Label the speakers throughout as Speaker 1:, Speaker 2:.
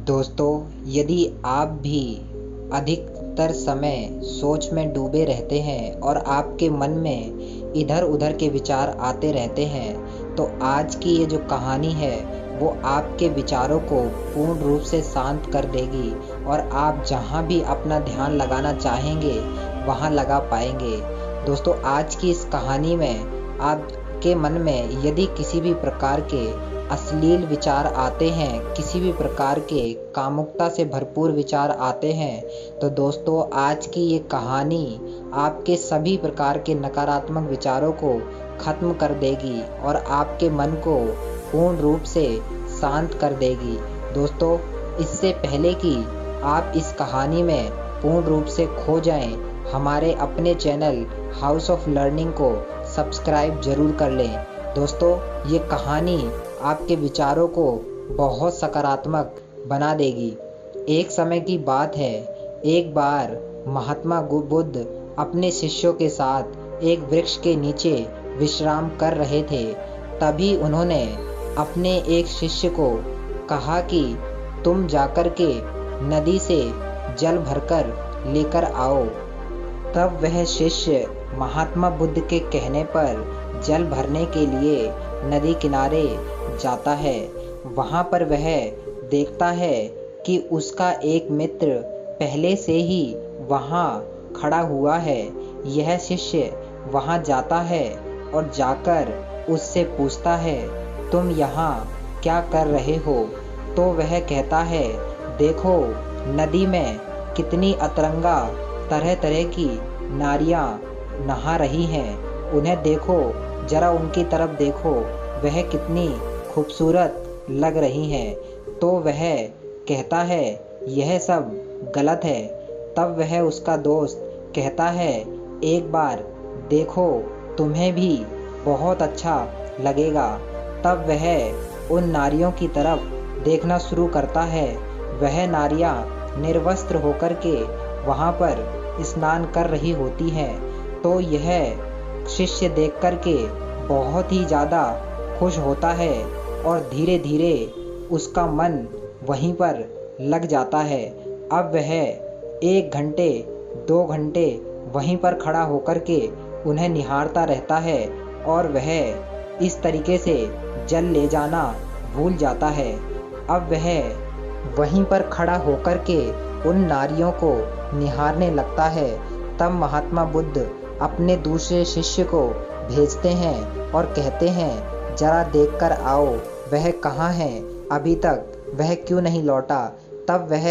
Speaker 1: दोस्तों, यदि आप भी अधिकतर समय सोच में डूबे रहते हैं और आपके मन में इधर उधर के विचार आते रहते हैं, तो आज की ये जो कहानी है वो आपके विचारों को पूर्ण रूप से शांत कर देगी और आप जहाँ भी अपना ध्यान लगाना चाहेंगे वहाँ लगा पाएंगे। दोस्तों, आज की इस कहानी में आपके मन में यदि किसी भी प्रकार के अश्लील विचार आते हैं, किसी भी प्रकार के कामुकता से भरपूर विचार आते हैं, तो दोस्तों आज की ये कहानी आपके सभी प्रकार के नकारात्मक विचारों को खत्म कर देगी और आपके मन को पूर्ण रूप से शांत कर देगी। दोस्तों, इससे पहले कि आप इस कहानी में पूर्ण रूप से खो जाएं, हमारे अपने चैनल हाउस ऑफ लर्निंग को सब्सक्राइब जरूर कर लें। दोस्तों, ये कहानी आपके विचारों को बहुत सकारात्मक बना देगी। एक समय की बात है, एक बार महात्मा बुद्ध अपने शिष्यों के साथ एक वृक्ष के नीचे विश्राम कर रहे थे। तभी उन्होंने अपने एक शिष्य को कहा कि तुम जाकर के नदी से जल भरकर लेकर आओ। तब वह शिष्य महात्मा बुद्ध के कहने पर जल भरने के लिए नदी किनारे जाता है। वहाँ पर वह देखता है कि उसका एक मित्र पहले से ही वहाँ खड़ा हुआ है। यह शिष्य वहाँ जाता है और जाकर उससे पूछता है, तुम यहाँ क्या कर रहे हो? तो वह कहता है, देखो नदी में कितनी अतरंगा तरह तरह की नारियाँ नहा रही हैं। उन्हें देखो, जरा उनकी तरफ देखो, वह कितनी खूबसूरत लग रही हैं। तो वह कहता है, यह सब गलत है। तब वह उसका दोस्त कहता है, एक बार देखो, तुम्हें भी बहुत अच्छा लगेगा। तब वह उन नारियों की तरफ देखना शुरू करता है। वह नारियाँ निर्वस्त्र होकर के वहाँ पर स्नान कर रही होती हैं। तो यह शिष्य देख कर के बहुत ही ज़्यादा खुश होता है और धीरे धीरे उसका मन वहीं पर लग जाता है। अब वह 1 घंटे 2 घंटे वहीं पर खड़ा होकर के उन्हें निहारता रहता है और वह इस तरीके से जल ले जाना भूल जाता है। अब वह वहीं पर खड़ा होकर के उन नारियों को निहारने लगता है। तब महात्मा बुद्ध अपने दूसरे शिष्य को भेजते हैं और कहते हैं, जरा देखकर आओ, वह कहाँ है? अभी तक वह क्यों नहीं लौटा? तब वह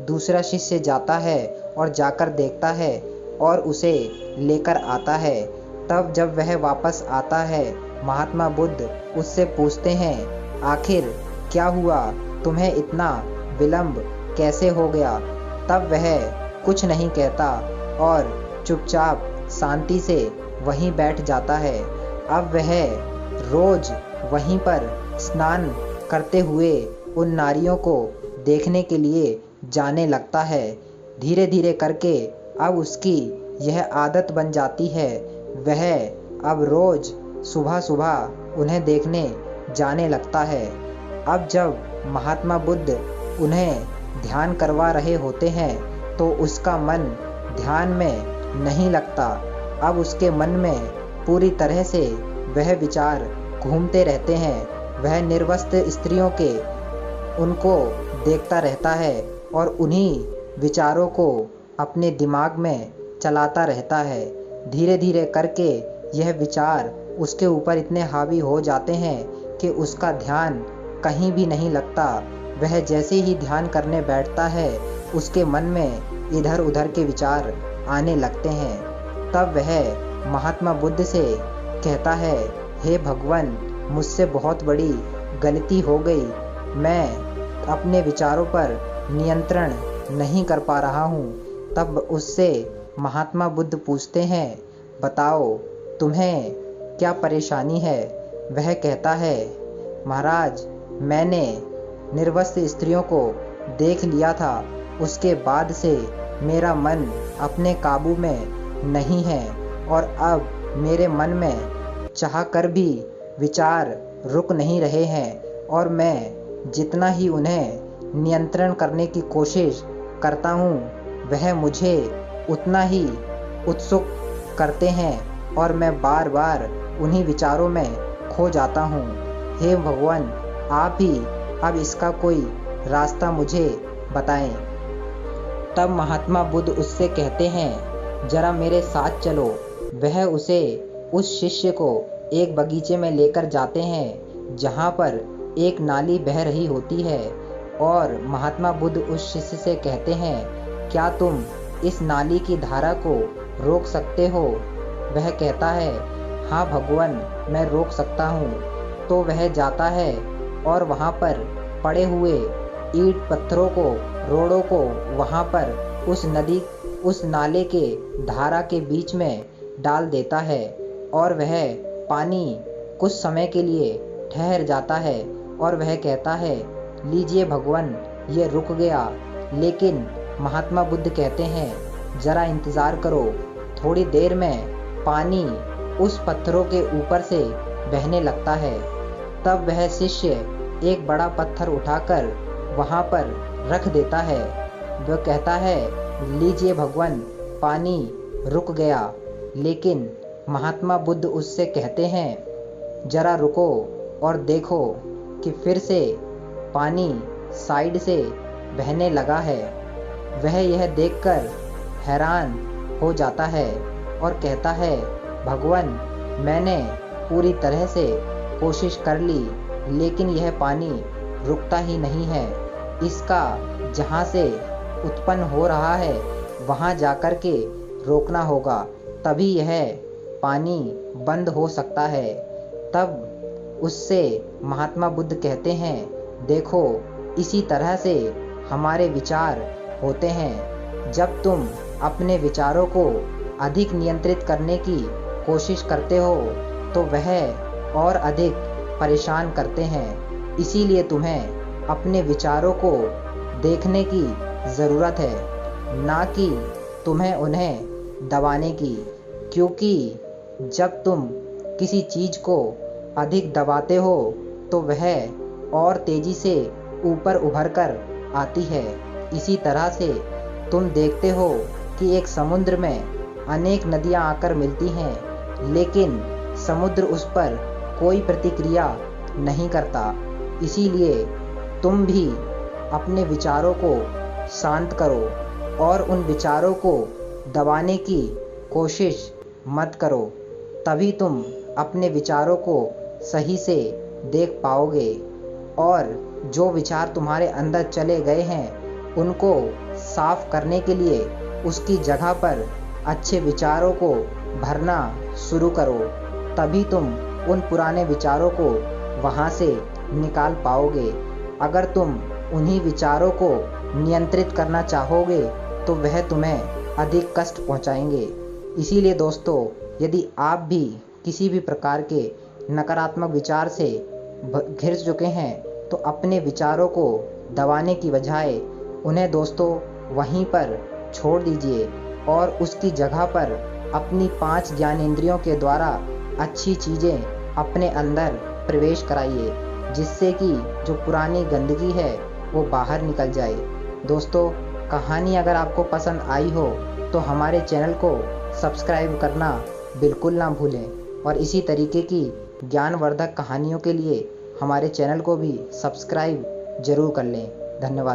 Speaker 1: दूसरा शिष्य जाता है और जाकर देखता है और उसे लेकर आता है। तब जब वह वापस आता है, महात्मा बुद्ध उससे पूछते हैं, आखिर क्या हुआ? तुम्हें इतना विलंब कैसे हो गया? तब वह कुछ नहीं कहता और चुपचाप शांति से वहीं बैठ जाता है। अब वह रोज वहीं पर स्नान करते हुए उन नारियों को देखने के लिए जाने लगता है। धीरे धीरे करके अब उसकी यह आदत बन जाती है। वह अब रोज सुबह सुबह उन्हें देखने जाने लगता है। अब जब महात्मा बुद्ध उन्हें ध्यान करवा रहे होते हैं तो उसका मन ध्यान में नहीं लगता। अब उसके मन में पूरी तरह से वह विचार घूमते रहते हैं। वह निर्वस्त्र स्त्रियों के उनको देखता रहता है और उन्हीं विचारों को अपने दिमाग में चलाता रहता है। धीरे धीरे करके यह विचार उसके ऊपर इतने हावी हो जाते हैं कि उसका ध्यान कहीं भी नहीं लगता। वह जैसे ही ध्यान करने बैठता है, उसके मन में इधर उधर के विचार आने लगते हैं। तब वह महात्मा बुद्ध से कहता है, हे भगवान, मुझसे बहुत बड़ी गलती हो गई। मैं अपने विचारों पर नियंत्रण नहीं कर पा रहा हूँ। तब उससे महात्मा बुद्ध पूछते हैं, बताओ तुम्हें क्या परेशानी है? वह कहता है, महाराज, मैंने निर्वस्त्र स्त्रियों को देख लिया था। उसके बाद से मेरा मन अपने काबू में नहीं है और अब मेरे मन में चाह कर भी विचार रुक नहीं रहे हैं और मैं जितना ही उन्हें नियंत्रण करने की कोशिश करता हूँ वह मुझे उतना ही उत्सुक करते हैं और मैं बार बार उन्हीं विचारों में खो जाता हूँ। हे भगवान, आप ही अब इसका कोई रास्ता मुझे बताएं। तब महात्मा बुद्ध उससे कहते हैं, जरा मेरे साथ चलो। वह उस शिष्य को एक बगीचे में लेकर जाते हैं जहाँ पर एक नाली बह रही होती है और महात्मा बुद्ध उस शिष्य से कहते हैं, क्या तुम इस नाली की धारा को रोक सकते हो? वह कहता है, हाँ भगवान, मैं रोक सकता हूँ। तो वह जाता है और वहाँ पर पड़े हुए ईंट पत्थरों को, रोड़ों को वहाँ पर उस नाले के धारा के बीच में डाल देता है और वह पानी कुछ समय के लिए ठहर जाता है और वह कहता है, लीजिए भगवान, ये रुक गया। लेकिन महात्मा बुद्ध कहते हैं, जरा इंतज़ार करो, थोड़ी देर में पानी उस पत्थरों के ऊपर से बहने लगता है। तब वह शिष्य एक बड़ा पत्थर उठाकर वहाँ पर रख देता है। वह कहता है, लीजिए भगवान, पानी रुक गया। लेकिन महात्मा बुद्ध उससे कहते हैं, जरा रुको और देखो कि फिर से पानी साइड से बहने लगा है। वह यह देखकर हैरान हो जाता है और कहता है, भगवान, मैंने पूरी तरह से कोशिश कर ली लेकिन यह पानी रुकता ही नहीं है। इसका जहाँ से उत्पन्न हो रहा है वहाँ जाकर के रोकना होगा, तभी यह पानी बंद हो सकता है। तब उससे महात्मा बुद्ध कहते हैं, देखो, इसी तरह से हमारे विचार होते हैं। जब तुम अपने विचारों को अधिक नियंत्रित करने की कोशिश करते हो तो वह और अधिक परेशान करते हैं। इसीलिए तुम्हें अपने विचारों को देखने की ज़रूरत है, ना कि तुम्हें उन्हें दबाने की। क्योंकि जब तुम किसी चीज़ को अधिक दबाते हो तो वह और तेज़ी से ऊपर उभर कर आती है। इसी तरह से तुम देखते हो कि एक समुद्र में अनेक नदियां आकर मिलती हैं, लेकिन समुद्र उस पर कोई प्रतिक्रिया नहीं करता। इसीलिए तुम भी अपने विचारों को शांत करो और उन विचारों को दबाने की कोशिश मत करो, तभी तुम अपने विचारों को सही से देख पाओगे और जो विचार तुम्हारे अंदर चले गए हैं उनको साफ करने के लिए उसकी जगह पर अच्छे विचारों को भरना शुरू करो। तभी तुम उन पुराने विचारों को वहाँ से निकाल पाओगे। अगर तुम उन्हीं विचारों को नियंत्रित करना चाहोगे तो वह तुम्हें अधिक कष्ट पहुँचाएंगे। इसीलिए दोस्तों, यदि आप भी किसी भी प्रकार के नकारात्मक विचार से घिर चुके हैं तो अपने विचारों को दबाने की बजाय उन्हें दोस्तों वहीं पर छोड़ दीजिए और उसकी जगह पर अपनी 5 ज्ञानेंद्रियों के द्वारा अच्छी चीज़ें अपने अंदर प्रवेश कराइए, जिससे कि जो पुरानी गंदगी है वो बाहर निकल जाए। दोस्तों, कहानी अगर आपको पसंद आई हो तो हमारे चैनल को सब्सक्राइब करना बिल्कुल ना भूलें और इसी तरीके की ज्ञानवर्धक कहानियों के लिए हमारे चैनल को भी सब्सक्राइब जरूर कर लें। धन्यवाद।